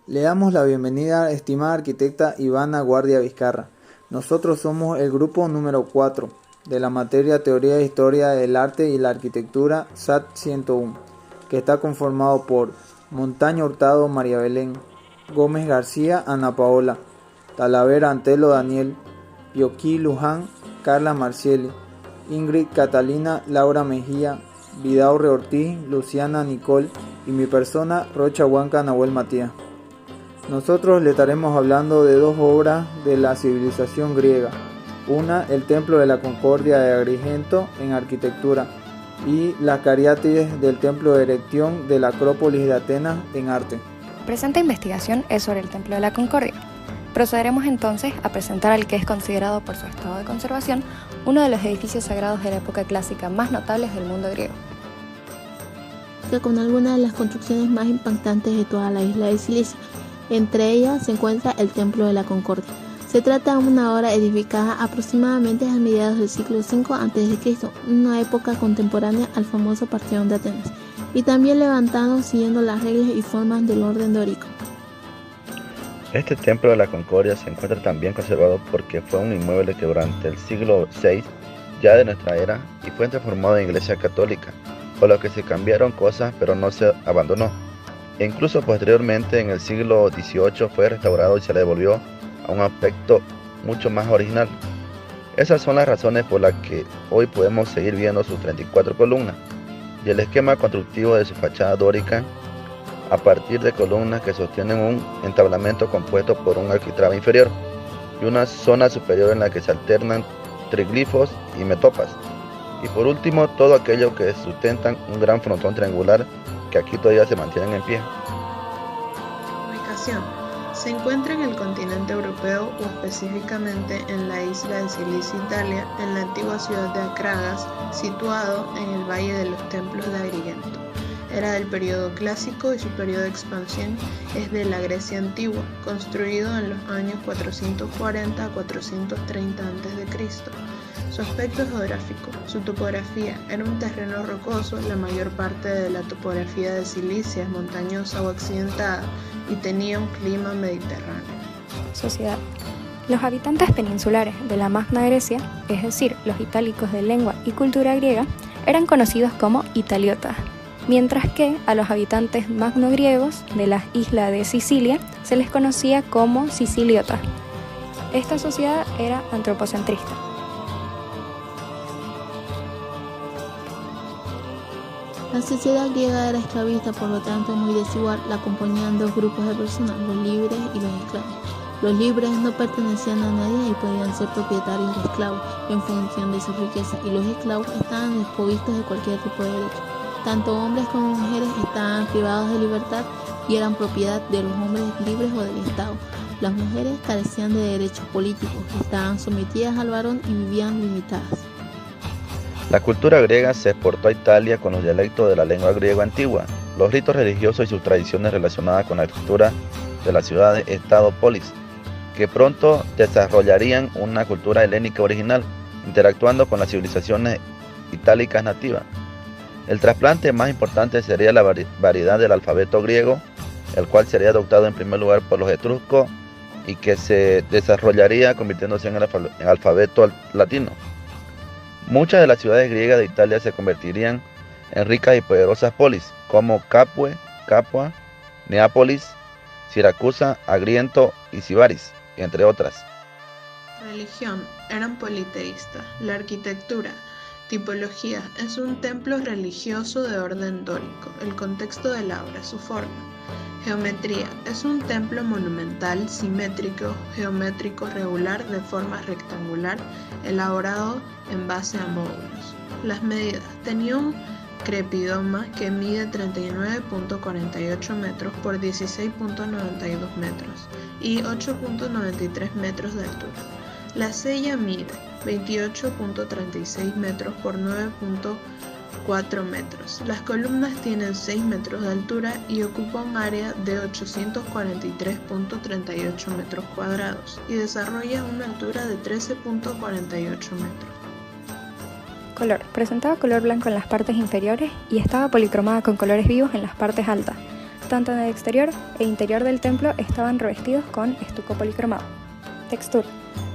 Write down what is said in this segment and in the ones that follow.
Le damos la bienvenida a la estimada arquitecta Ivana Guardia Vizcarra. Nosotros somos el grupo número 4 de la materia Teoría e Historia del Arte y la Arquitectura SAT 101, que está conformado por Montaño Hurtado María Belén, Gómez García Ana Paola, Talavera Antelo Daniel, Pioquí Luján Carla Marcieli, Ingrid Catalina Laura Mejía, Vidaurre Ortiz Luciana Nicole y mi persona Rocha Huanca Nahuel Matías. Nosotros le estaremos hablando de dos obras de la civilización griega. Una, el Templo de la Concordia de Agrigento en arquitectura y las cariátides del Templo de Erección de la Acrópolis de Atenas en arte. Presente investigación es sobre el Templo de la Concordia. Procederemos entonces a presentar al que es considerado por su estado de conservación uno de los edificios sagrados de la época clásica más notables del mundo griego. Con algunas de las construcciones más impactantes de toda la isla de Cilicia. Entre ellas se encuentra el Templo de la Concordia. Se trata de una obra edificada aproximadamente a mediados del siglo V a.C., una época contemporánea al famoso Partenón de Atenas, y también levantado siguiendo las reglas y formas del orden dórico. Este Templo de la Concordia se encuentra tan bien conservado porque fue un inmueble que durante el siglo VI ya de nuestra era y fue transformado en iglesia católica, por lo que se cambiaron cosas pero no se abandonó. E incluso posteriormente en el siglo XVIII fue restaurado y se le devolvió a un aspecto mucho más original. Esas son las razones por las que hoy podemos seguir viendo sus 34 columnas y el esquema constructivo de su fachada dórica a partir de columnas que sostienen un entablamento compuesto por un arquitrabe inferior y una zona superior en la que se alternan triglifos y metopas. Y por último, todo aquello que sustentan un gran frontón triangular que aquí todavía se mantienen en pie. Ubicación. Se encuentra en el continente europeo o específicamente en la isla de Cilicia, Italia, en la antigua ciudad de Acragas, situado en el Valle de los Templos de Agrigento. Era del periodo clásico y su periodo de expansión es de la Grecia antigua, construido en los años 440 a 430 a.C. Su aspecto geográfico, su topografía, era un terreno rocoso, la mayor parte de la topografía de Cilicia es montañosa o accidentada y tenía un clima mediterráneo. Sociedad. Los habitantes peninsulares de la Magna Grecia, es decir, los itálicos de lengua y cultura griega, eran conocidos como italiotas, mientras que a los habitantes magnogriegos de la isla de Sicilia se les conocía como siciliotas. Esta sociedad era antropocentrista. La sociedad griega era esclavista, por lo tanto muy desigual. La componían dos grupos de personas, los libres y los esclavos. Los libres no pertenecían a nadie y podían ser propietarios de esclavos en función de su riqueza, y los esclavos estaban desprovistos de cualquier tipo de derecho. Tanto hombres como mujeres estaban privados de libertad y eran propiedad de los hombres libres o del Estado. Las mujeres carecían de derechos políticos, estaban sometidas al varón y vivían limitadas. La cultura griega se exportó a Italia con los dialectos de la lengua griega antigua, los ritos religiosos y sus tradiciones relacionadas con la estructura de las ciudades estado polis, que pronto desarrollarían una cultura helénica original, interactuando con las civilizaciones itálicas nativas. El trasplante más importante sería la variedad del alfabeto griego, el cual sería adoptado en primer lugar por los etruscos y que se desarrollaría convirtiéndose en el alfabeto latino. Muchas de las ciudades griegas de Italia se convertirían en ricas y poderosas polis, como Capua, Neápolis, Siracusa, Agriento y Sibaris, entre otras. Religión. Eran politeístas. La arquitectura. Tipología. Es un templo religioso de orden dórico. El contexto de la obra, su forma. Geometría. Es un templo monumental, simétrico, geométrico regular de forma rectangular, elaborado en base a módulos. Las medidas. Tenía un crepidoma que mide 39.48 metros por 16.92 metros y 8.93 metros de altura. La cella mide 28.36 metros por 9.4 metros. Las columnas tienen 6 metros de altura y ocupan un área de 843.38 metros cuadrados y desarrollan una altura de 13.48 metros. Color. Presentaba color blanco en las partes inferiores y estaba policromada con colores vivos en las partes altas. Tanto en el exterior e interior del templo estaban revestidos con estuco policromado. Textura.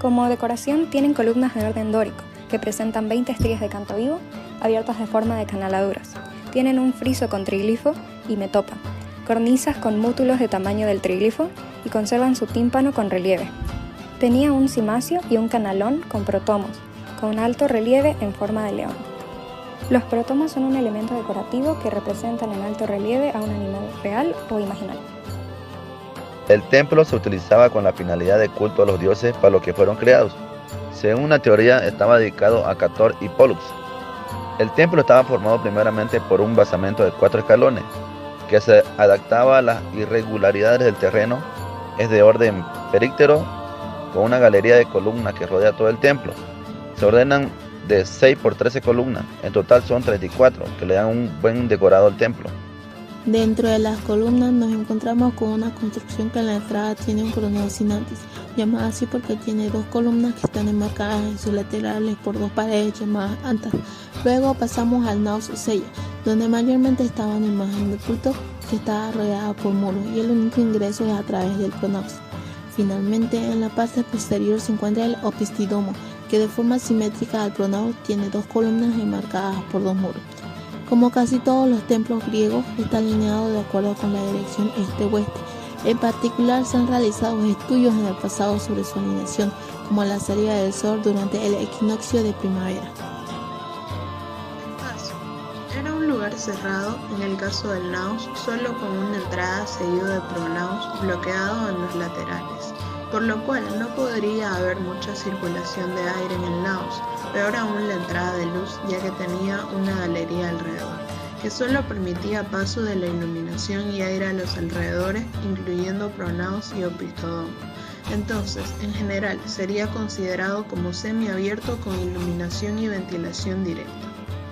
Como decoración tienen columnas de orden dórico, que presentan 20 estrías de canto vivo, abiertas de forma de canaladuras. Tienen un friso con triglifo y metopa, cornisas con mútulos de tamaño del triglifo y conservan su tímpano con relieve. Tenía un cimacio y un canalón con protomos, con alto relieve en forma de león. Los protomos son un elemento decorativo que representan en alto relieve a un animal real o imaginario. El templo se utilizaba con la finalidad de culto a los dioses para los que fueron creados. Según una teoría, estaba dedicado a Cator y Pólux. El templo estaba formado primeramente por un basamento de 4 escalones, que se adaptaba a las irregularidades del terreno. Es de orden períptero, con una galería de columnas que rodea todo el templo. Se ordenan de 6 por 13 columnas, en total son 34, que le dan un buen decorado al templo. Dentro de las columnas nos encontramos con una construcción que en la entrada tiene un cronado sin antes, llamada así porque tiene 2 columnas que están enmarcadas en sus laterales por 2 paredes llamadas antas. Luego pasamos al naos o sella, donde mayormente estaba una imagen de culto que estaba rodeada por muros y el único ingreso es a través del pronaos. Finalmente, en la parte posterior se encuentra el opistidomo, que de forma simétrica al pronaos tiene 2 columnas enmarcadas por 2 muros. Como casi todos los templos griegos, está alineado de acuerdo con la dirección este-oeste. En particular, se han realizado estudios en el pasado sobre su alineación, como la salida del sol durante el equinoccio de primavera. Espacio. Era un lugar cerrado, en el caso del naos, solo con una entrada seguido de pronaos bloqueado en los laterales, por lo cual no podría haber mucha circulación de aire en el naos, peor aún la entrada de luz, ya que tenía una galería alrededor, que solo permitía paso de la iluminación y aire a los alrededores, incluyendo pronaos y opistodomo. Entonces, en general, sería considerado como semiabierto con iluminación y ventilación directa.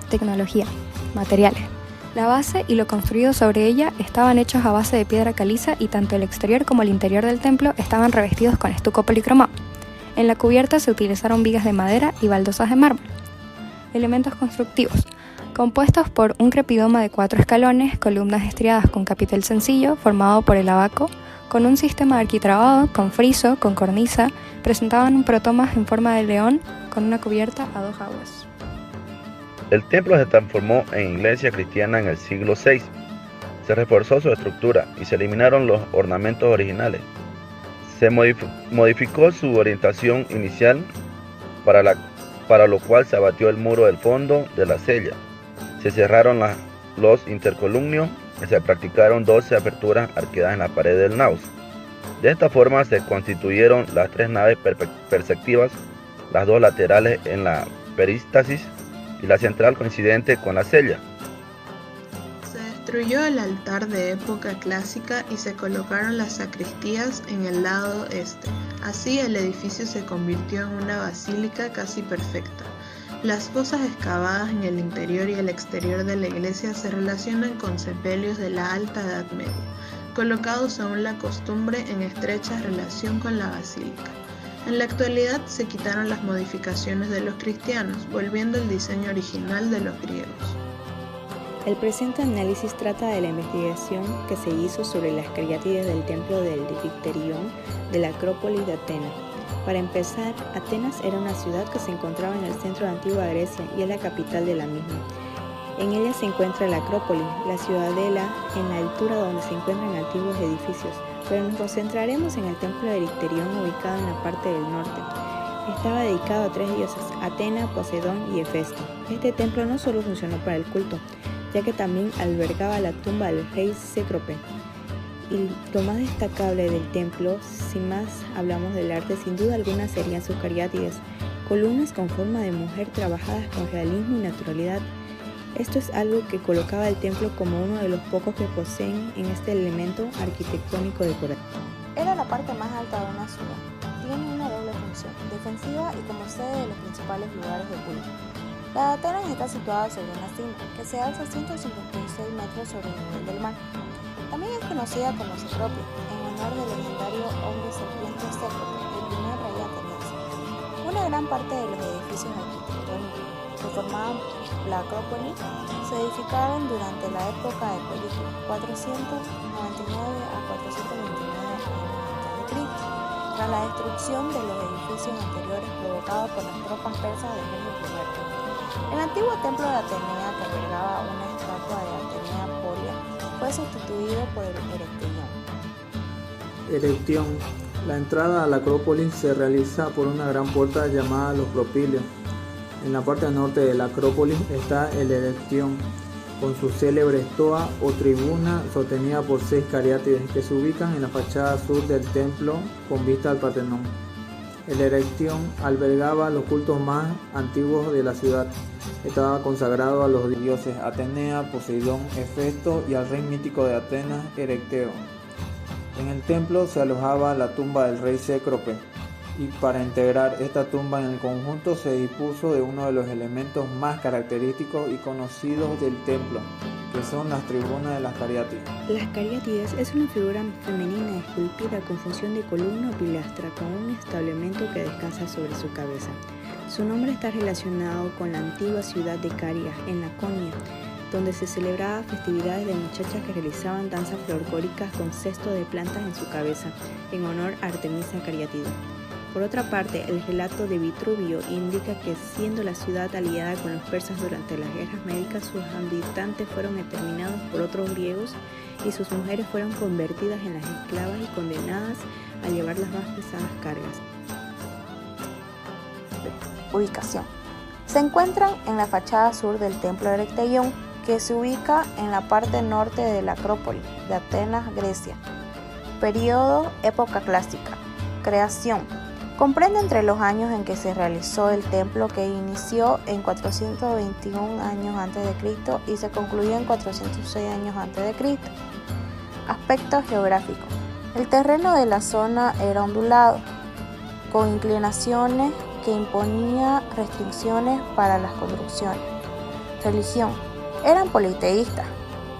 Tecnología. Materiales. La base y lo construido sobre ella estaban hechos a base de piedra caliza y tanto el exterior como el interior del templo estaban revestidos con estuco policromado. En la cubierta se utilizaron vigas de madera y baldosas de mármol. Elementos constructivos. Compuestos por un crepidoma de 4 escalones, columnas estriadas con capitel sencillo formado por el abaco, con un sistema de arquitrabado, con friso, con cornisa, presentaban un protomas en forma de león con una cubierta a 2 aguas. El templo se transformó en iglesia cristiana en el siglo VI. Se reforzó su estructura y se eliminaron los ornamentos originales. Se modificó su orientación inicial, para lo cual se abatió el muro del fondo de la cella. Se cerraron los intercolumnios y se practicaron 12 aperturas arqueadas en la pared del naos. De esta forma se constituyeron las 3 naves perspectivas, las 2 laterales en la perístasis y la central coincidente con la cella. Se destruyó el altar de época clásica y se colocaron las sacristías en el lado este. Así el edificio se convirtió en una basílica casi perfecta. Las fosas excavadas en el interior y el exterior de la iglesia se relacionan con sepelios de la Alta Edad Media, colocados según la costumbre en estrecha relación con la basílica. En la actualidad se quitaron las modificaciones de los cristianos, volviendo el diseño original de los griegos. El presente análisis trata de la investigación que se hizo sobre las cariátides del templo del Dicterión de la Acrópolis de Atenas. Para empezar, Atenas era una ciudad que se encontraba en el centro de antigua Grecia y es la capital de la misma. En ella se encuentra la Acrópolis, la ciudadela, en la altura donde se encuentran antiguos edificios, pero nos concentraremos en el templo de Dicterión ubicado en la parte del norte. Estaba dedicado a 3 dioses, Atena, Poseidón y Hefesto. Este templo no solo funcionó para el culto, ya que también albergaba la tumba del rey Cécrope. Y lo más destacable del templo, sin más hablamos del arte, sin duda alguna serían sus cariátides, columnas con forma de mujer trabajadas con realismo y naturalidad. Esto es algo que colocaba el templo como uno de los pocos que poseen en este elemento arquitectónico decorativo. Era la parte más alta de una ciudad. Tiene una doble función, defensiva y como sede de los principales lugares de culto. La de Atenas está situada sobre una cima que se alza 156 metros sobre el nivel del mar. También es conocida como Cecropia, en honor del legendario hombre serpiente Cécrope, el primer rey ateniense. Una gran parte de los edificios arquitectónicos que formaban la Acrópolis se edificaron durante la época de Pericles, 400 399 a 429 a.C., tras la destrucción de los edificios anteriores provocada por las tropas persas de Helio I. El antiguo templo de Atenea, que albergaba una estatua de Atenea Polia, fue sustituido por el Erecteion. Erección. La entrada a la Acrópolis se realiza por una gran puerta llamada los Propíleos. En la parte norte de la Acrópolis está el Erecteion, con su célebre estoa o tribuna sostenida por 6 cariátides que se ubican en la fachada sur del templo con vista al Partenón. El Erecteion albergaba los cultos más antiguos de la ciudad. Estaba consagrado a los dioses Atenea, Poseidón, Hefesto y al rey mítico de Atenas, Erecteo. En el templo se alojaba la tumba del rey Cécrope, y para integrar esta tumba en el conjunto se dispuso de uno de los elementos más característicos y conocidos del templo, que son las tribunas de las cariátides. Las cariátides es una figura femenina esculpida con función de columna o pilastra con un establemento que descansa sobre su cabeza. Su nombre está relacionado con la antigua ciudad de Caria, en Laconia, donde se celebraban festividades de muchachas que realizaban danzas folclóricas con cestos de plantas en su cabeza, en honor a Artemisa Cariátide. Por otra parte, el relato de Vitruvio indica que, siendo la ciudad aliada con los persas durante las guerras médicas, sus habitantes fueron exterminados por otros griegos y sus mujeres fueron convertidas en las esclavas y condenadas a llevar las más pesadas cargas. Ubicación. Se encuentran en la fachada sur del templo Erecteion, que se ubica en la parte norte de la Acrópolis de Atenas, Grecia. Periodo: época clásica. Creación. Comprende entre los años en que se realizó el templo, que inició en 421 años a.C. y se concluyó en 406 años a.C. Aspecto geográfico. El terreno de la zona era ondulado, con inclinaciones que imponía restricciones para las construcciones. Religión. Eran politeístas,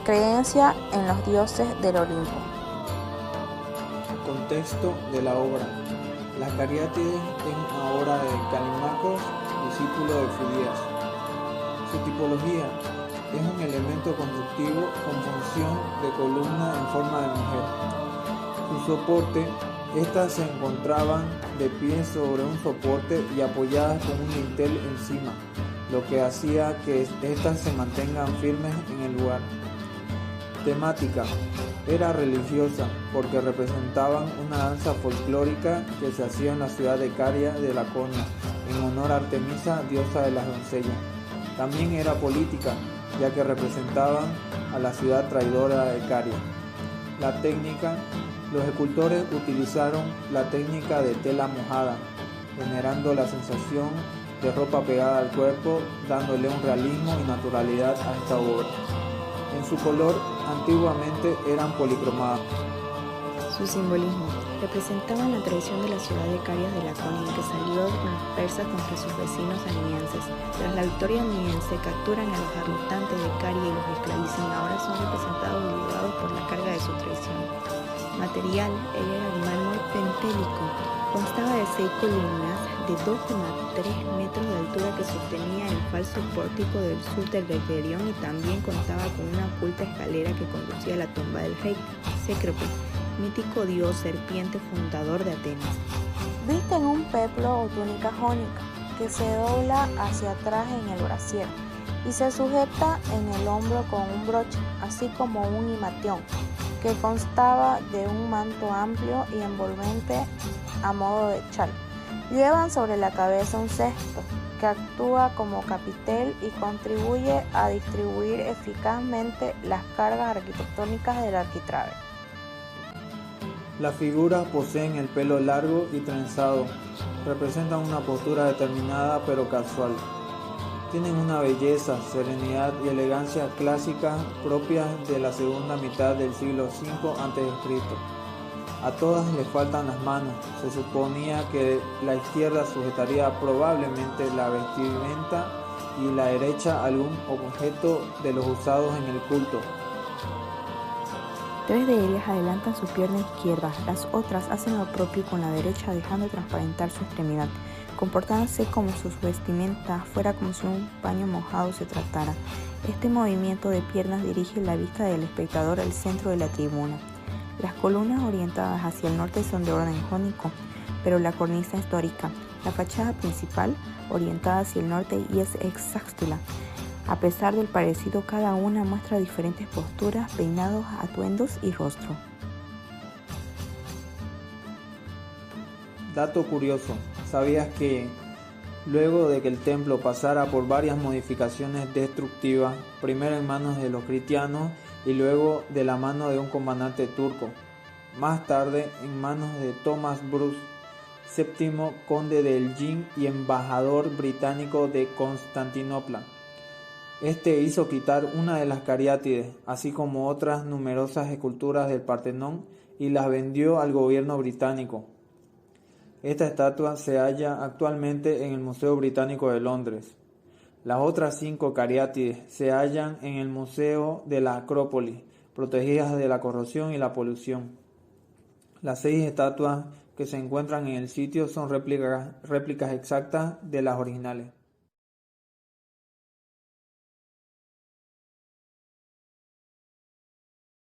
creencia en los dioses del Olimpo. Contexto de la obra. Las cariátides es una obra de Callimachos, discípulo de Fidías. Su tipología es un elemento constructivo con función de columna en forma de mujer. Su soporte, estas se encontraban de pie sobre un soporte y apoyadas con un dintel encima, lo que hacía que estas se mantengan firmes en el lugar. Temática. Era religiosa porque representaban una danza folclórica que se hacía en la ciudad de Caria de Laconia en honor a Artemisa, diosa de las doncellas. También era política, ya que representaban a la ciudad traidora de Caria. La técnica. Los escultores utilizaron la técnica de tela mojada, generando la sensación de ropa pegada al cuerpo, dándole un realismo y naturalidad a esta obra. En su color, antiguamente eran policromadas. Su simbolismo. Representaban la traición de la ciudad de Caria de Laconia, que salió de los persas contra sus vecinos atenienses. Tras la victoria ateniense, capturan a los habitantes de Caria y los esclavizan. Ahora son representados y liberados por la carga de su traición. Material. Él era de mármol pentélico. Constaba de 6 columnas de 2,3 metros de altura que sostenía el falso pórtico del sur del Erecteion, y también contaba con una oculta escalera que conducía a la tumba del rey Cécrope, mítico dios serpiente fundador de Atenas. Visten un peplo o túnica jónica que se dobla hacia atrás en el brasier y se sujeta en el hombro con un broche, así como un himatión, que constaba de un manto amplio y envolvente a modo de chal. Llevan sobre la cabeza un cesto que actúa como capitel y contribuye a distribuir eficazmente las cargas arquitectónicas del arquitrabe. Las figuras poseen el pelo largo y trenzado, representan una postura determinada pero casual. Tienen una belleza, serenidad y elegancia clásicas propias de la segunda mitad del siglo V a.C. A todas les faltan las manos. Se suponía que la izquierda sujetaría probablemente la vestimenta y la derecha algún objeto de los usados en el culto. 3 de ellas adelantan su pierna izquierda, las otras hacen lo propio con la derecha, dejando transparentar su extremidad. comportándose como si su vestimenta fuera como si un paño mojado se tratara. Este movimiento de piernas dirige la vista del espectador al centro de la tribuna. Las columnas orientadas hacia el norte son de orden jónico, pero la cornisa es dórica. La fachada principal, orientada hacia el norte, y es hexástula. A pesar del parecido, cada una muestra diferentes posturas, peinados, atuendos y rostro. Dato curioso, ¿sabías que luego de que el templo pasara por varias modificaciones destructivas, primero en manos de los cristianos y luego de la mano de un comandante turco, más tarde en manos de Thomas Bruce, séptimo conde de Elgin y embajador británico de Constantinopla? Este hizo quitar una de las cariátides, así como otras numerosas esculturas del Partenón, y las vendió al gobierno británico. Esta estatua se halla actualmente en el Museo Británico de Londres. Las otras 5 cariátides se hallan en el Museo de la Acrópolis, protegidas de la corrosión y la polución. Las 6 estatuas que se encuentran en el sitio son réplicas exactas de las originales.